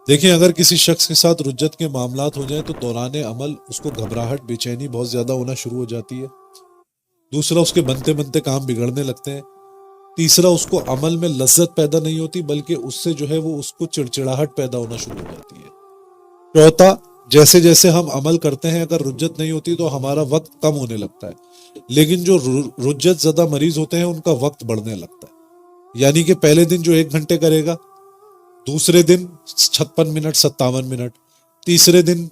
دیکھیں اگر کسی شخص کے ساتھ رجت کے معاملات ہو جائیں تو دوران عمل اس کو گھبراہٹ، بے چینی بہت زیادہ ہونا شروع ہو جاتی ہے. دوسرا، اس کے بنتے بنتے کام بگڑنے لگتے ہیں. تیسرا، اس کو عمل میں لذت پیدا نہیں ہوتی بلکہ اس سے جو ہے وہ اس کو چڑچڑاہٹ پیدا ہونا شروع ہو جاتی ہے. چوتھا، جیسے جیسے ہم عمل کرتے ہیں اگر رجت نہیں ہوتی تو ہمارا وقت کم ہونے لگتا ہے، لیکن جو رجت زدہ مریض ہوتے ہیں ان کا وقت بڑھنے لگتا ہے. یعنی کہ پہلے دن جو 1 گھنٹے کرے گا، دوسرے دن 56 منٹ 57 منٹ، تیسرے دن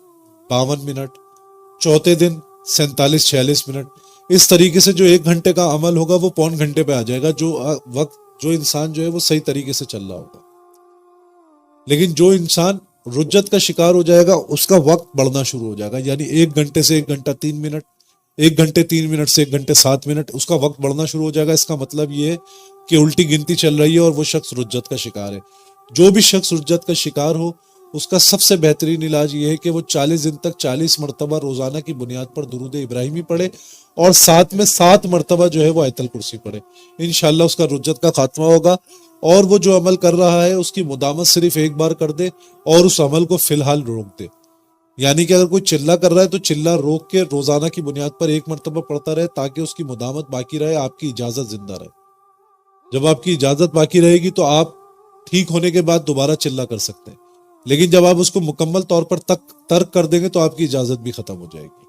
52 منٹ، چوتھے دن 47 46 منٹ. اس طریقے سے جو 1 گھنٹے کا عمل ہوگا وہ 1.25 گھنٹے پہ آ جائے گا، جو انسان جو ہے وہ صحیح طریقے سے چل رہا ہوگا. لیکن جو انسان رجت کا شکار ہو جائے گا اس کا وقت بڑھنا شروع ہو جائے گا. یعنی 1 گھنٹے سے 1 گھنٹہ 3 منٹ، 1 گھنٹے 3 منٹ سے 1 گھنٹے 7 منٹ، اس کا وقت بڑھنا شروع ہو جائے گا. اس کا مطلب یہ ہے کہ الٹی گنتی چل رہی ہے اور وہ شخص رجت کا شکار ہے. جو بھی شخص رجت کا شکار ہو اس کا سب سے بہترین علاج یہ ہے کہ وہ 40 دن تک 40 مرتبہ روزانہ کی بنیاد پر درود ابراہیمی پڑھے اور ساتھ میں 7 مرتبہ جو ہے وہ آیت الکرسی پڑھے. انشاءاللہ اس کا رجت کا خاتمہ ہوگا. اور وہ جو عمل کر رہا ہے اس کی مدامت صرف ایک بار کر دے اور اس عمل کو فی الحال روک دے. یعنی کہ اگر کوئی چلہ کر رہا ہے تو چلہ روک کے روزانہ کی بنیاد پر 1 مرتبہ پڑھتا رہے تاکہ اس کی مدامت باقی رہے، آپ کی اجازت زندہ رہے. جب آپ کی اجازت باقی رہے گی تو آپ ٹھیک ہونے کے بعد دوبارہ چلہ کر سکتے ہیں، لیکن جب آپ اس کو مکمل طور پر ترک کر دیں گے تو آپ کی اجازت بھی ختم ہو جائے گی.